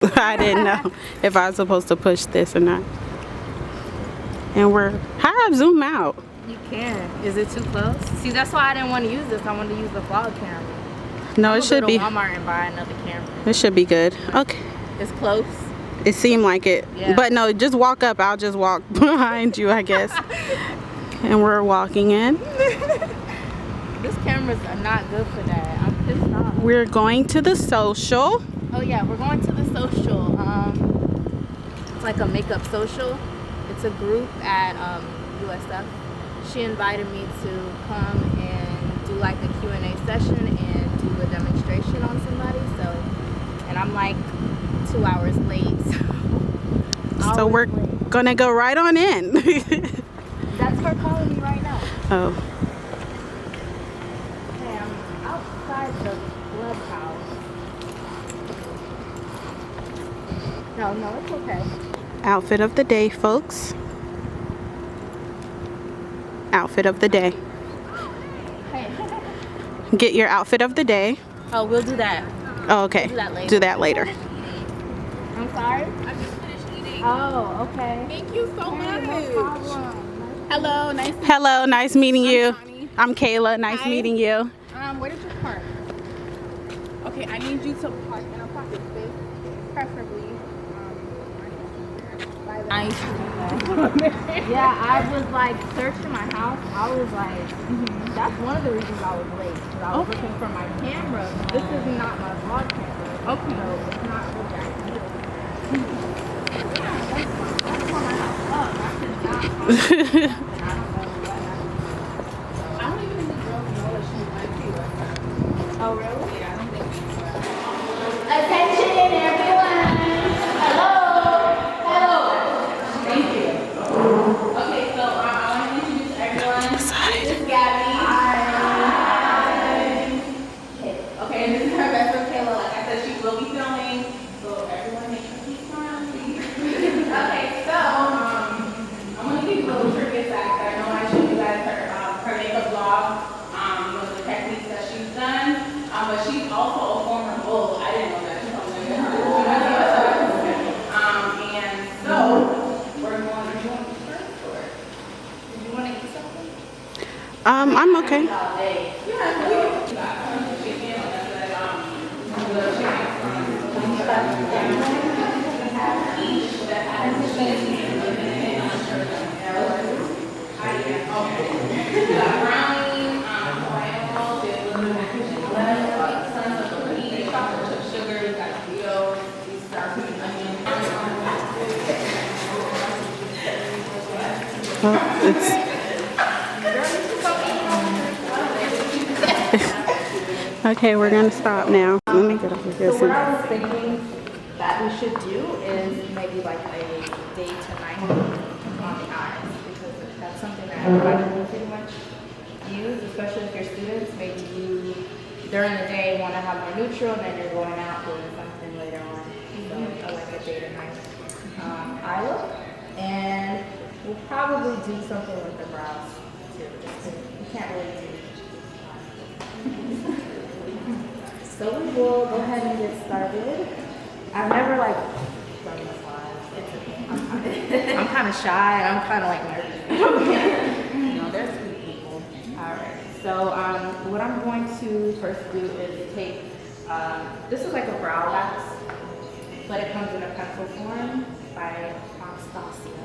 I didn't know if I was supposed to push this or not. And how do I zoom out? You can. Is it too close? See, that's why I didn't want to use this. I wanted to use the vlog camera. No, it should be. Go to Walmart and buy another camera. It should be good. Okay. It's close. It seemed like it. Yeah. But no, just walk up. I'll just walk behind you, I guess. And we're walking in. This camera's not good for that. I'm pissed off. We're going to the social. Oh yeah, we're going to the social. It's like a makeup social. It's a group at USF. She invited me to come and do like a Q&A session and do a demonstration on somebody. So, and I'm like 2 hours late. So we're gonna go right on in. That's her calling me right now. Oh. Okay, I'm outside the clubhouse. No, it's okay. Outfit of the day, folks. Outfit of the day. Hey. Get your outfit of the day. Oh, we'll do that. Oh, okay. We'll do that later. Do that later. I'm sorry? I just finished eating. Oh, okay. Thank you so much. No problem. Hello, nice to Hello, nice meeting you. Connie. I'm Kayla. Nice Hi. meeting you. Where did you park? Okay, I need you to park in a pocket space, preferably. Nice. Yeah, I was like searching my house. I was like, that's one of the reasons I was late. Because I was looking for my camera. This is not my vlog camera. Okay. So it's not really that good. Yeah, that's for my house. Oh, I could not find it. I don't know what happened. I don't even think the girls know that she might be like that. Oh, really? Yeah, I don't think she's like that. Attention, everyone. Hello. Hello. Thank you. Okay, so I want to introduce everyone. This is Gabbie. Hi. Okay, and this is her best friend Kayla. Like I said, she will be filming, so everyone make sure she's smiling. Okay, so I'm gonna give you a little trivia fact. I know I showed you guys her makeup vlog, one of the techniques that she's done, but she's also a former bull. I didn't know that. And so we're going to do first, or did you want to eat something? I'm okay. Yeah, we got some chicken, like I said, the chicken each that has cheese and brownie, oil, there's a little mac and cheese lettuce, tons of cookies, chocolate chip sugar, you got Cheetos, these dark onions. Okay, we're gonna stop now. Let me get over here. So what I was thinking that we should do is maybe like a day to night on the eyes, because that's something that everybody will pretty much use, especially if you're students. Maybe you during the day want to have more neutral, and then you're going out doing something later on. So like a day to night eye look, and we'll probably do something with the brows too. Just 'cause you can't really do. So we will go ahead and get started. I've never like done this live. It's okay. I'm kind of shy and I'm kind of like nervous. No, they're sweet people. All right. So what I'm going to first do is take, this is like a brow wax, but it comes in a pencil form by Anastasia.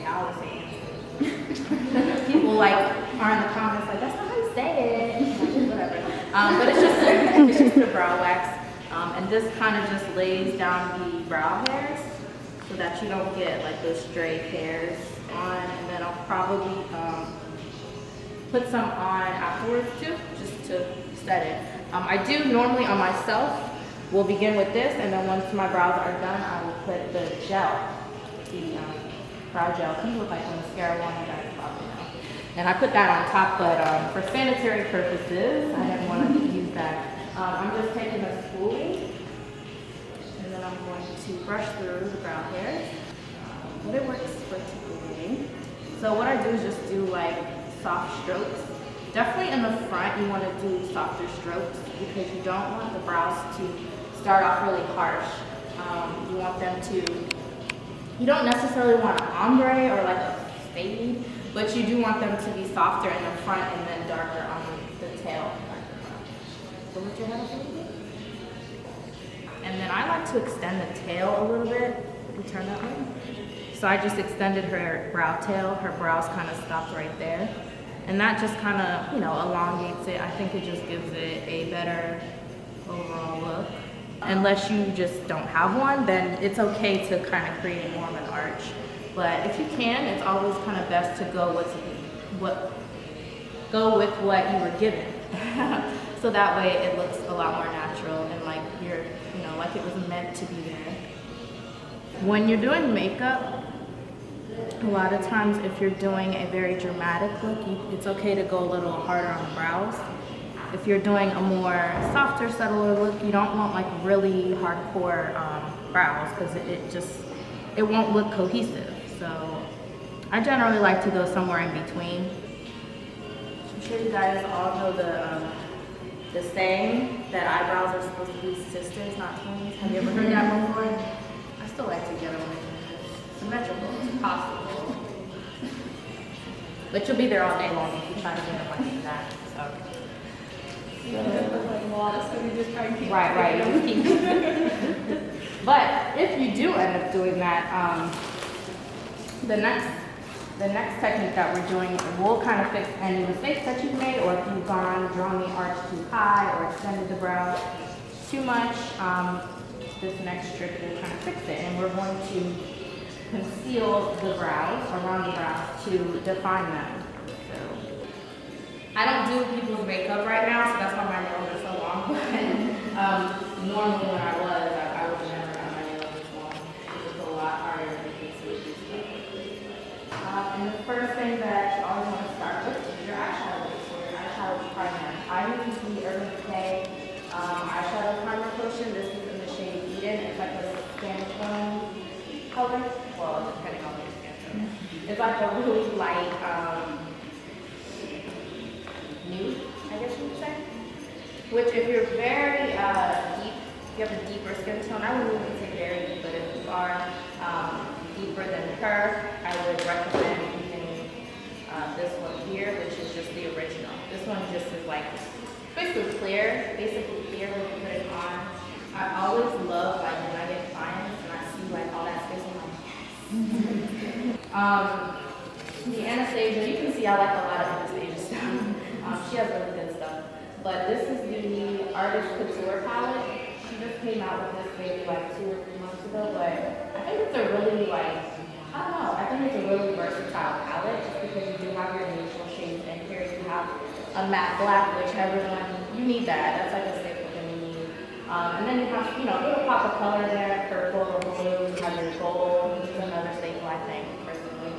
I always say people like are in the comments like, that's not how you say it. Whatever. But it's just the brow wax. And this kind of just lays down the brow hairs so that you don't get like those stray hairs on. And then I'll probably put some on afterwards too, just to set it. I do normally on myself, we'll begin with this, and then once my brows are done, I will put the gel, the brow gel. Comes with like a mascara one, you guys probably know. And I put that on top, but for sanitary purposes, I didn't want to use that. I'm just taking a spoolie, and then I'm going to brush through the brow hairs. But it works for today. So what I do is just do like soft strokes. Definitely in the front, you want to do softer strokes because you don't want the brows to start off really harsh. want them to, you don't necessarily want an ombre or like a fade, but you do want them to be softer in the front and then darker on the tail. So lift your head up a little bit. And then I like to extend the tail a little bit. We turn that way. So I just extended her brow tail. Her brows kind of stopped right there. And that just kind of, you know, elongates it. I think it just gives it a better overall look. Unless you just don't have one, then it's okay to kind of create more of an arch. But if you can, it's always kind of best to go with what you were given. So that way it looks a lot more natural and like you're, you know, like it was meant to be there. When you're doing makeup, a lot of times if you're doing a very dramatic look, it's okay to go a little harder on the brows. If you're doing a more softer, subtler look, you don't want like really hardcore brows because it won't look cohesive. So I generally like to go somewhere in between. I'm sure you guys all know the saying that eyebrows are supposed to be sisters, not twins. Have you ever heard that before? I still like to get them symmetrical as possible. But you'll be there all day long if you try to get them like that. So. Right. But if you do end up doing that, the next technique that we're doing will kind of fix any mistakes that you've made, or if you've drawn the arch too high or extended the brow too much. This next trick will kind of fix it, and we're going to conceal the brows, around the brows, to define them. I don't do people's makeup right now, so that's why my nails are so long. But normally when I would never have my nails this long. It's a lot harder to conceal this stuff. And the first thing that you always want to start with is your eyeshadow base, or your eyeshadow primer. I use the WEDVGT eyeshadow primer potion. This is in the shade Eden. It's like a skin tone color. Well, depending on your skin tone. It's like a really light, nude, I guess you would say. Which if you're very deep, if you have a deeper skin tone, I wouldn't even say very deep, but if you are deeper than her, I would recommend using this one here, which is just the original. This one just is like basically clear when you put it on. I always love like when I get clients and I see like all that space, I'm like, the Anastasia, you can see I like a lot of Anastasia stuff. She has really good stuff. But this is the Artist Couture palette. She just came out with this maybe like 2 or 3 months ago, but I think it's a really I think it's a really versatile palette just because you do have your neutral shades in here. You have a matte black, which you need that. That's like a staple thing you need. And then you have, you know, a little pop of color there, purple or blue. You have your gold, which is another staple, I think, personally.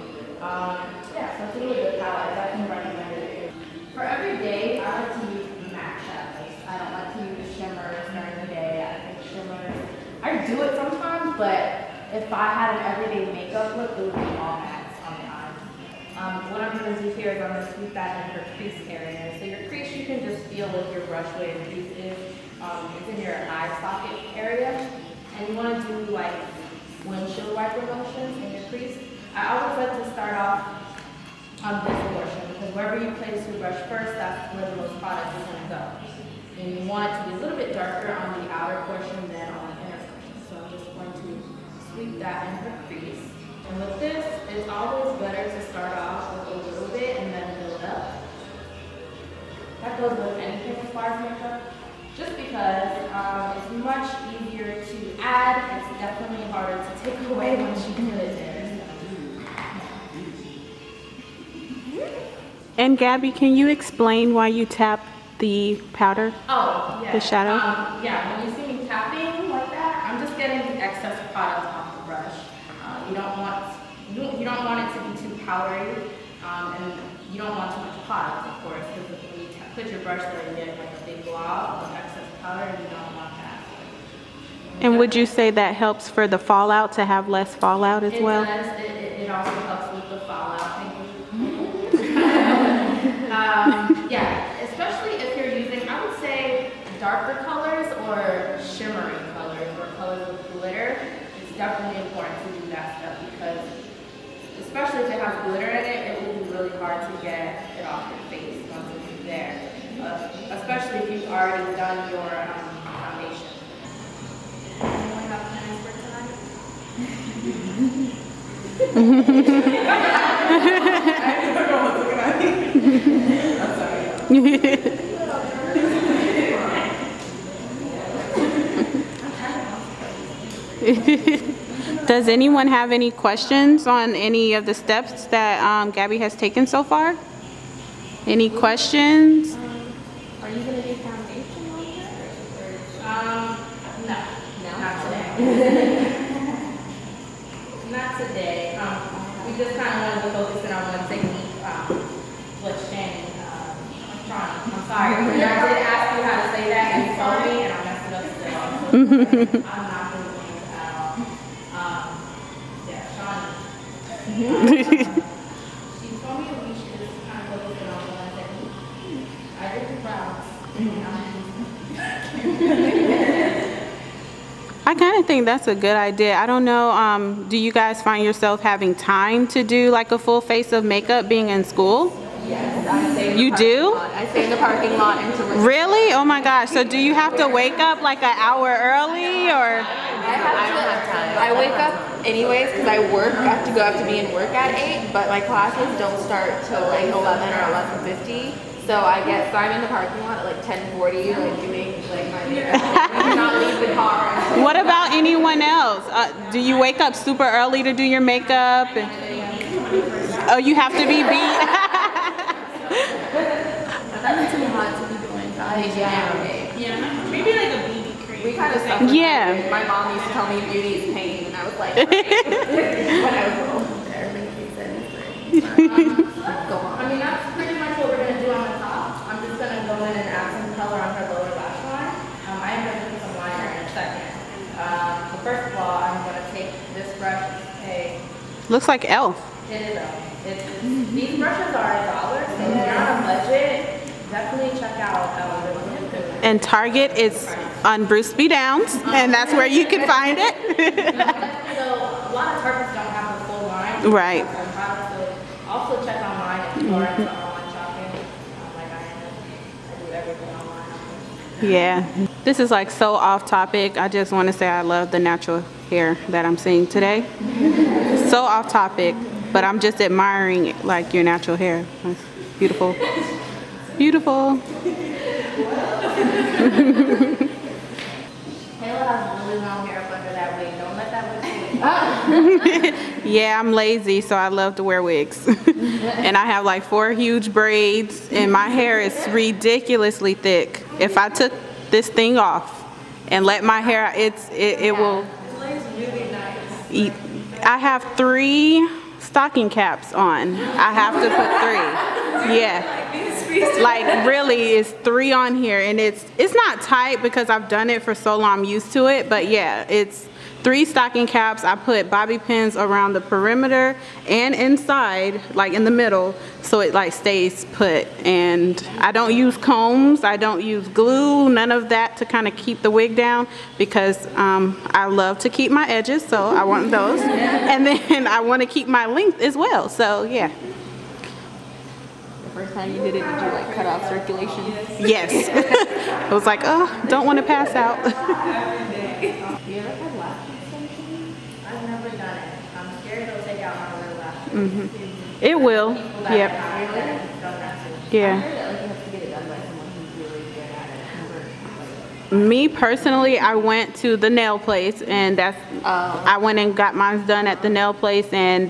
Yeah, so it's a really good palette. I can recommend it. For every day, I like to use matte shadows. I don't like to use shimmers during the day. I think shimmers, I do it sometimes, but if I had an everyday makeup look, it would be all mattes on the eyes. What I'm going to do here is I'm going to sweep that in her crease area. So your crease, you can just feel with your brush where your crease is. It's in your eye socket area. And you want to do like windshield wiper motions in your crease. I always like to start off on this portion, because wherever you place your brush first, that's where the most product is going to go. And you want it to be a little bit darker on the outer portion than on the inner portion. So I'm just going to sweep that in her crease. And with this, it's always better to start off with a little bit and then build up. That goes with anything as far as makeup, just because it's much easier to add. It's definitely harder to take away once you put it there. And Gabbie, can you explain why you tap the powder? Oh, yeah. The shadow? Yeah, when you see me tapping like that, I'm just getting the excess product off the brush. You don't want it to be too powdery, and you don't want too much product, of course, because when you put your brush there, you get like a big glob of excess powder, and you don't want that. And would you say that helps for the fallout, to have less fallout as well? It does. It also helps with the fallout. Thank you. Yeah, especially if you're using, I would say, darker colors or shimmery colors or colors with glitter. It's definitely important to do that step because, especially if it has glitter in it, it will be really hard to get it off your face once it's there. Especially if you've already done your foundation. Anyone have plans for tonight? I don't know what's looking at me. I'm sorry. Does anyone have any questions on any of the steps that Gabbie has taken so far? Any questions? Are you gonna do foundation on here? No, not today. Not today. We just kind of wanted to focus in on one technique, which Shannon, I'm sorry. I did ask you how to say that, and you told me, and I messed it up still. I'm not really doing it at all. Yeah, Shawnee. She told me that we should just kind of focus in on one technique. I did the brows. I kind of think that's a good idea. I don't know, do you guys find yourself having time to do like a full face of makeup being in school? Yes, I stay in the You do? lot. I stay in the parking lot until it's Really? Oh my gosh. So do you have to wake up like an hour early or? I wake up anyways because I work. I have to be in work at 8, but my classes don't start till like 11 or 11:50. So I'm in the parking lot at like 10:40, like doing like my makeup. I cannot leave the car. What about anyone else? Do you wake up super early to do your makeup? Oh, you have to be beat. That's too hot to be doing foundation every day. Yeah, maybe like a BB cream. We kind of suffer. Yeah. My mom used to tell me beauty is pain, and I was like, when I was little. Everything she said is great. Go on. I mean, that's pretty much what we're gonna do on the top. I'm just gonna go in and add some color on her lower lash line. I am gonna put some liner in a second. But first of all, I'm gonna take this brush. Hey, Looks like Elf. it is these brushes are $1, so if you're on a budget, definitely check out Riverview. And Target is on Bruce B. Downs, and that's where you can find it. So a lot of Targets don't have the full line. Right. So also check online if you are into online shopping. Like I am. I do everything online. Yeah. This is like so off topic. I just want to say I love the natural hair that I'm seeing today. So off topic, but I'm just admiring like your natural hair. It's beautiful. Beautiful. Kayla has really long hair up under that wig. Don't let that wig see. Yeah, I'm lazy, so I love to wear wigs. And I have like 4 huge braids, and my hair is ridiculously thick. If I took this thing off and let my hair, it will. Eat. I have 3 stocking caps on. I have to put 3. Yeah. Like really, it's 3 on here, and it's not tight because I've done it for so long, I'm used to it. But yeah, it's 3 stocking caps. I put bobby pins around the perimeter and inside, like in the middle, so it like stays put. And I don't use combs, I don't use glue, none of that to kind of keep the wig down, because I love to keep my edges, so I want those. And then I want to keep my length as well, so yeah. The first time you did it, did you like cut off circulation? Yes. I was like, oh, don't want to pass out. You ever had lash extensions? I've never done it. I'm scared it'll take out my real lashes. It will. People that Yep. have really done that too. Yeah. I heard that like you have to get it done by someone who's really good at it. Me personally, I went to the nail place, and I went and got mine done at the nail place, and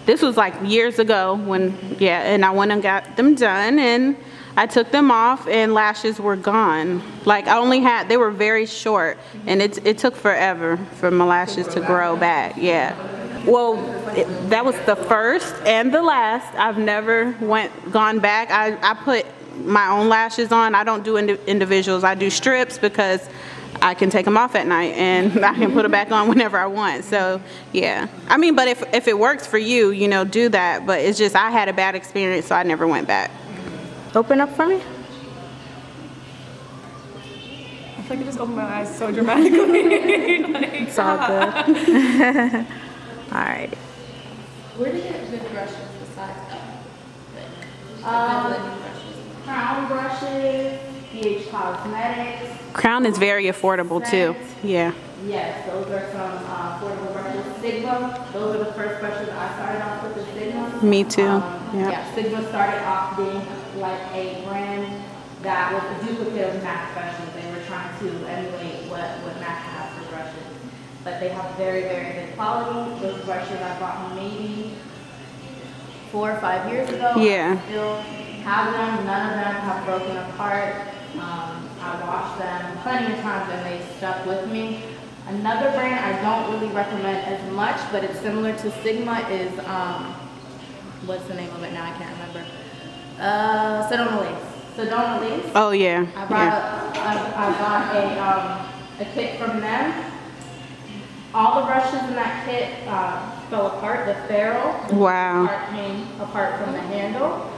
this was like years ago and I went and got them done, and I took them off, and lashes were gone. Like they were very short, and it took forever for my lashes to grow back. Yeah. Well, that was the first and the last. I've never gone back. I put my own lashes on. I don't do individuals. I do strips because I can take them off at night and I can put it back on whenever I want. So yeah, I mean, but if it works for you, do that. But it's just I had a bad experience, so I never went back. Open up for me. It's like I just opened my eyes so dramatically. Like, It's all good. All right. Where do you get good brushes besides Crown brushes, BH Cosmetics. Crown is very affordable too. Yeah. Yes, those are some affordable brushes. Sigma, those are the first brushes I started off with, the Sigma. Me too. Yeah. Yeah, Sigma started off being like a brand that was a duplicate of MAC brushes. They were trying to emulate what MAC has for brushes. But they have very, very good quality. Those brushes I bought maybe 4 or 5 years ago. Yeah. I still have them. None of them have broken apart. I washed them plenty of times and they stuck with me. Another brand I don't really recommend as much, but it's similar to Sigma is, what's the name of it now? I can't remember. Sedona Lace. Sedona Lace. Oh yeah. I Yeah. bought a kit from them. All the brushes in that kit fell apart. The ferrule Wow. part came apart from the handle.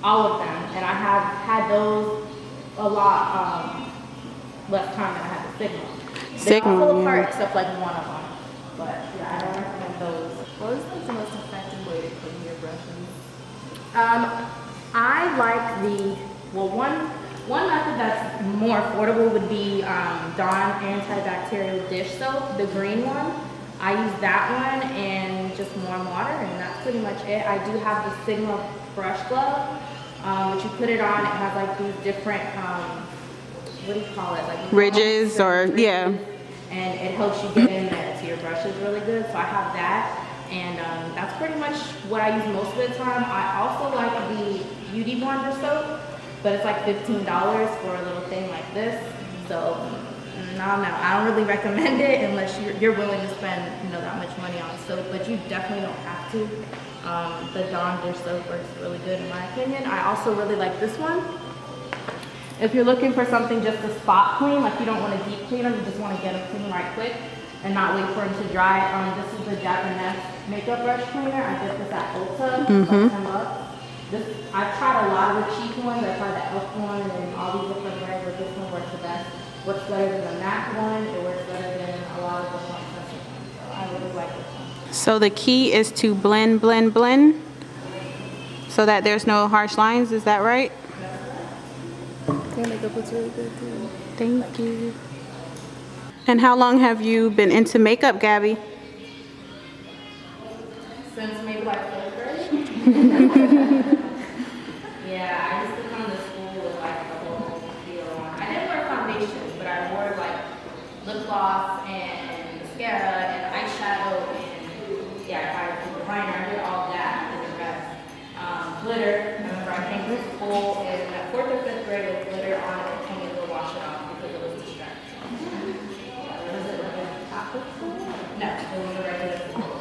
All of them. And I have had those a lot less time than I had the Sigma. They all Sigma, fell apart yeah. except like one of them. But yeah, I don't recommend those. what is like the most effective way to clean your brushes? I like the, well, one method that's more affordable would be Dawn antibacterial dish soap, the green one. I use that one and just warm water, and that's pretty much it. I do have the Sigma brush glove, which you put it on, it has like these different, what do you call it? Like Ridges or yeah. and it helps you get in there to your brushes really good. So I have that, and that's pretty much what I use most of the time. I also like the Beauty Blender soap, but it's like $15 for a little thing like this. So no, I don't really recommend it unless you're willing to spend that much money on soap, but you definitely don't have to. The Dawn dish soap works really good in my opinion. I also really like this one. If you're looking for something just to spot clean, like you don't want to deep clean them, you just want to get them clean right quick and not wait for them to dry. This is the Japanese makeup brush cleaner. I get this at Ulta, like $10. I've tried a lot of the cheap ones. I tried the e.l.f. one and all these different brands, but this one works the best. Works better than the MAC one. It works better than a lot of the more expensive ones. So I really like this one. So the key is to blend, blend, blend, so that there's no harsh lines. Is that right? Your makeup looks really good too. Thank you. And how long have you been into makeup, Gabbie? Since maybe like 4th grade. Yeah, I used to come to school with like the whole deal on. I didn't wear foundation, but I wore like lip gloss and mascara and eyeshadow and yeah, I liner. I did all that. I did the rest. Glitter. Remember, I came to school in 4th or 5th grade with glitter on it. I told me to go wash it off because it was distracting. Was it like a Catholic school? No, it was a regular school.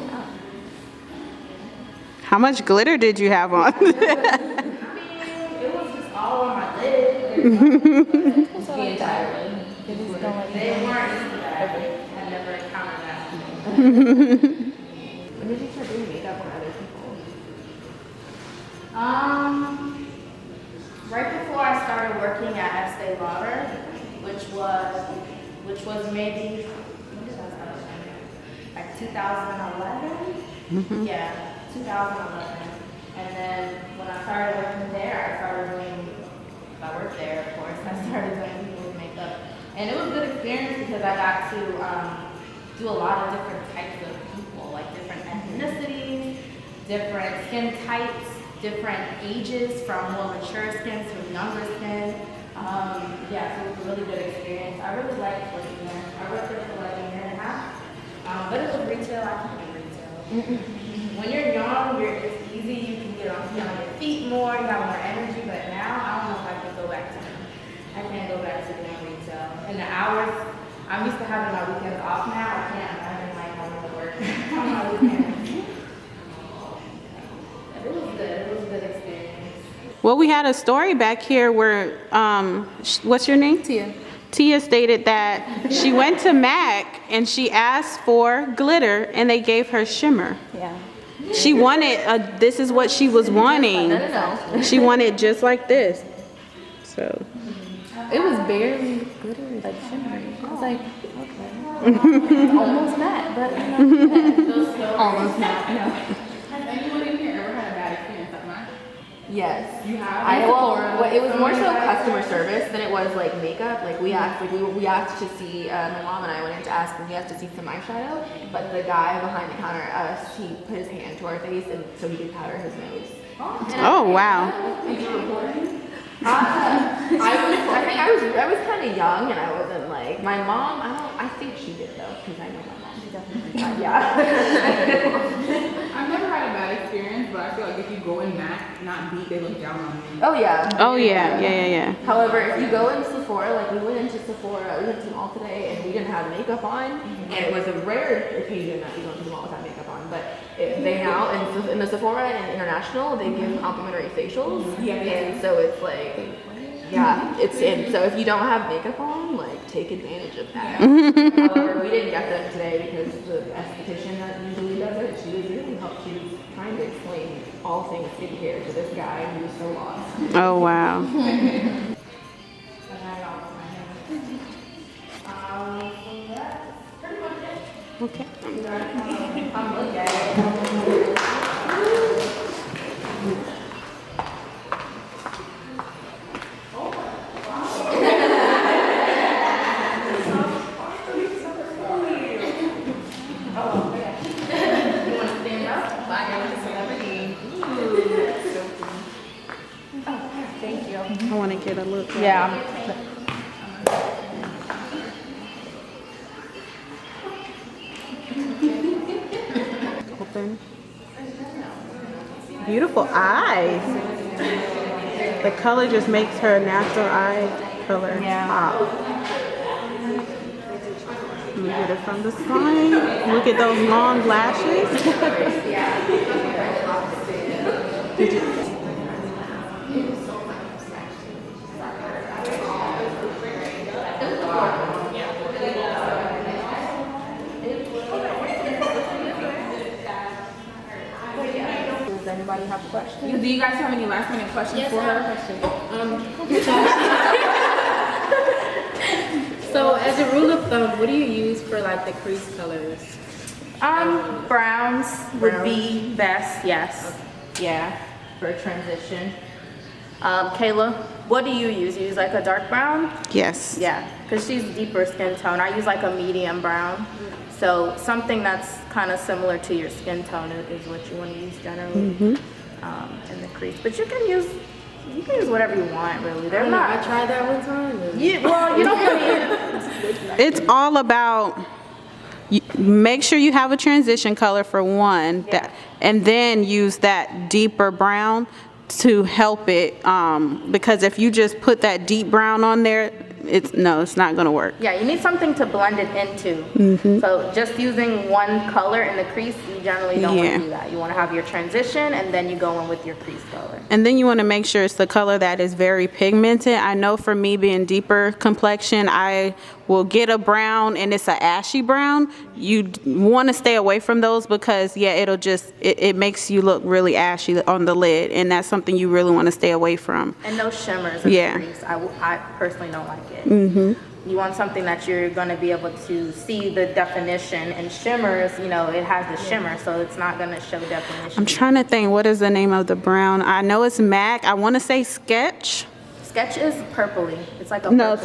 How much glitter did you have on? I mean, it was just all on my lid. The entire lid. They weren't used to that. I never encountered that. When did you start doing makeup on other people? Right before I started working at Estee Lauder, which was maybe, when did I start working? Like 2011? Yeah, 2011. And then when I started working there, I worked there, of course, I started doing people's makeup. And it was a good experience because I got to do a lot of different types of people, like different ethnicities, different skin types, different ages, from more mature skin to younger skin. Yeah, so it was a really good experience. I really liked working there. I worked there for like a year and a half. But it was retail. I can't do retail. When you're young, it's easy. You can get on your feet more. You have more energy. But now, I don't know if I can go back to it. I can't go back to doing retail. And the hours, I'm used to having my weekends off now. I can't imagine like having to work on my weekends. It was good. It was a good experience. Well, we had a story back here where, what's your name? Tia. Tia stated that she went to MAC and she asked for glitter and they gave her shimmer. Yeah. She wanted, this is what she was wanting. No. She wanted just like this. So, It was barely glitter. like shimmery. I was like, okay. Almost matte, but you know, almost matte. No. Has anyone in here ever had a bad experience at MAC? Yes. You have? Well, it was more so customer service than it was like makeup. Like we asked to see, my mom and I went in to ask, and we asked to see some eyeshadow, but the guy behind the counter, he put his hand to our face, and so he could powder his nose. Oh, wow. I was kind of young, and I wasn't like my mom. I think she did though, because I know my mom. She definitely did. Yeah. I've never had a bad experience, but I feel like if you go in MAC, not beat, they look down on you. Oh yeah. Oh, yeah. However, if you go in Sephora, like we went into Sephora, we went to the mall today, and we didn't have makeup on, and it was a rare occasion that we went to the mall without makeup on. But they now in the Sephora and International, they give complimentary facials, and so it's like. Yeah, it's in. So if you don't have makeup on, like take advantage of that. However, we didn't get them today because the esthetician that usually does it, she was really helpful. She was trying to explain all things skincare to this guy who was so lost. Oh, wow. Okay. I'm looking at it. I want to get a look. Yeah. Open. Beautiful eyes. The color just makes her natural eye color pop. Let me get it from the side. Look at those long lashes. Did you? Does anybody have questions? Do you guys have any last minute questions for her? So, as a rule of thumb, what do you use for like the crease colors? Browns would be best, yes. Yeah, for a transition. Kayla, what do you use? You use like a dark brown? Yes. Yeah, because she's deeper skin tone. I use like a medium brown. So something that's kind of similar to your skin tone is what you want to use generally in the crease. But you can use whatever you want, really. They're not. I tried that one time. And You don't really. It's all about make sure you have a transition color for one, and then use that deeper brown to help it. Because if you just put that deep brown on there, it's not going to work. Yeah, you need something to blend it into. So just using one color in the crease, you generally don't want to do that. You want to have your transition, and then you go in with your crease color. And then you want to make sure it's the color that is very pigmented. I know for me being deeper complexion, I will get a brown and it's an ashy brown. You want to stay away from those because it makes you look really ashy on the lid, and that's something you really want to stay away from. And no shimmers in the crease. I personally don't like it. You want something that you're going to be able to see the definition, and shimmers, it has the shimmer, so it's not going to show definition. I'm trying to think, what is the name of the brown? I know it's MAC. I want to say Sketch. Sketch is purpley. It's like a maroon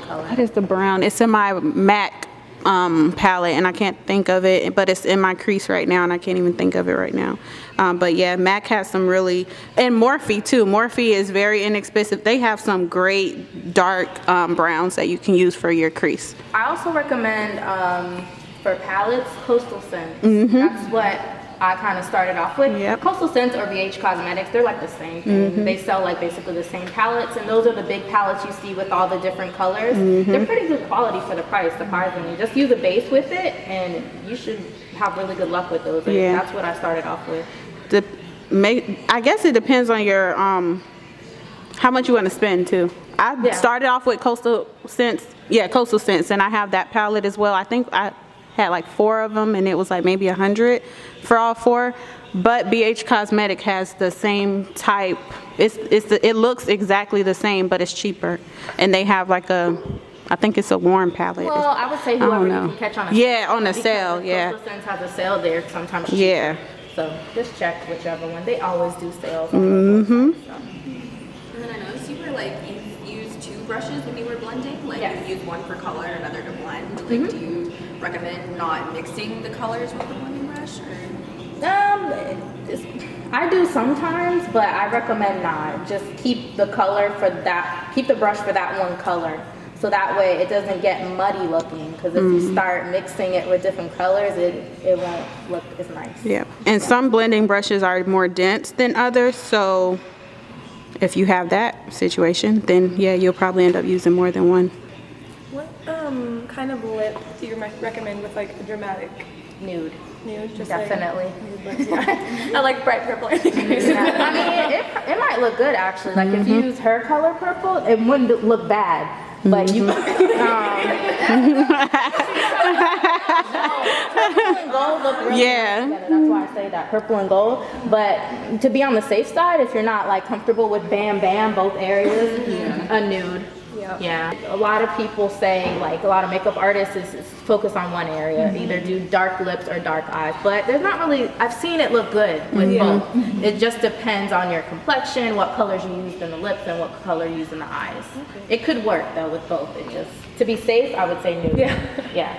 color. What is the brown? It's in my MAC palette, and I can't think of it, but it's in my crease right now, and I can't even think of it right now. But yeah, MAC has some really, and Morphe too. Morphe is very inexpensive. They have some great dark browns that you can use for your crease. I also recommend for palettes, Coastal Scents. That's what I kind of started off with. Coastal Scents or BH Cosmetics, they're like the same thing. They sell like basically the same palettes, and those are the big palettes you see with all the different colors. They're pretty good quality for the price, surprisingly. Just use a base with it, and you should have really good luck with those. That's what I started off with. I guess it depends on your how much you want to spend too. I started off with Coastal Scents, and I have that palette as well. I think I had like 4 of them, and it was like maybe $100 for all 4. But BH Cosmetic has the same type. It looks exactly the same, but it's cheaper, and they have like a I think it's a warm palette. Well, I would say don't whoever you know. can catch on a Yeah, on a because sale, if yeah. Coastal Scents has a sale there sometimes. cheaper. Yeah. So just check whichever one. They always do sales. Mm-hmm. And then I noticed you were like, you use 2 brushes when you were blending. Like Yes. you use one for color and another to blend. Like, do you recommend not mixing the colors with the blending brush? Or? I do sometimes, but I recommend not. Just keep the color for that. Keep the brush for that one color. So that way it doesn't get muddy looking. Because if you start mixing it with different colors, it won't look as nice. Yeah. And some blending brushes are more dense than others. So if you have that situation, then yeah, you'll probably end up using more than one. What kind of lip do you recommend with like a dramatic Nude. nude? Just Definitely. Like, yeah. I like bright purple. I mean, it might look good actually. Like if you use her color purple, it wouldn't look bad. But you, purple and gold look really Yeah. nice together. That's why I say that, purple and gold. But to be on the safe side, if you're not like comfortable with bam bam both areas, a nude. Yeah. Yeah, a lot of people say, like a lot of makeup artists is focus on one area, either do dark lips or dark eyes, but there's not really, I've seen it look good with both. It just depends on your complexion, what colors you used in the lips and what color you used in the eyes. It could work though with both, it just, to be safe, I would say nude. Yeah.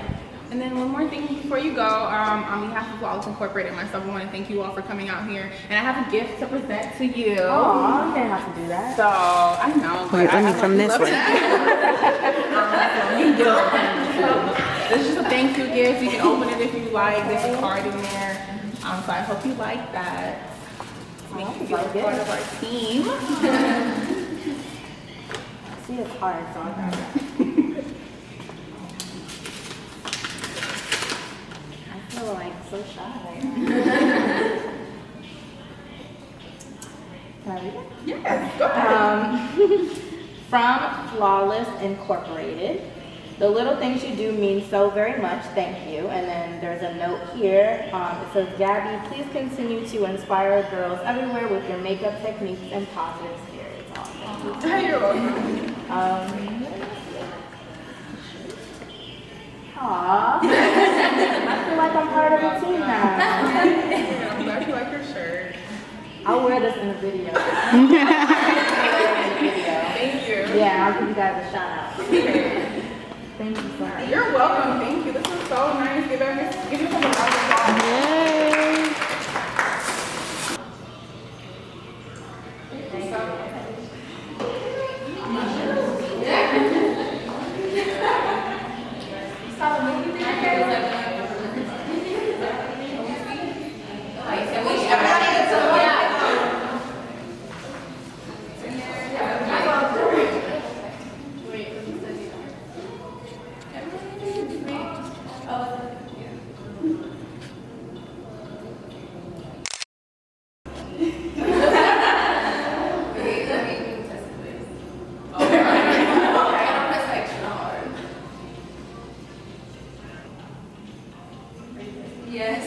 And then one more thing before you go, on behalf of Flawless Incorporated and myself, I want to thank you all for coming out here. And I have a gift to present to you. Oh, I'm gonna have to do that. So, I know. Wait, let me come this way. This is just a thank you gift. You can open it if you like. There's a card in there. So I hope you like that. Make you feel part of our team. See, it's hard, so I'm not. I feel like so shy. Can I read it? Yes, go ahead. From Flawless Incorporated. The little things you do mean so very much, thank you. And then there's a note here. It says, Gabbie, please continue to inspire girls everywhere with your makeup techniques and positive spirits. Oh, thank you. You're welcome. Aw. I feel like I'm part of the team now. I'm glad you like your shirt. I'll wear this in the video. Thank you. Yeah, I'll give you guys a shout out. Thank you so much. You're welcome. Thank you. This was so nice. Give yourself a round of applause. Yay. Yes.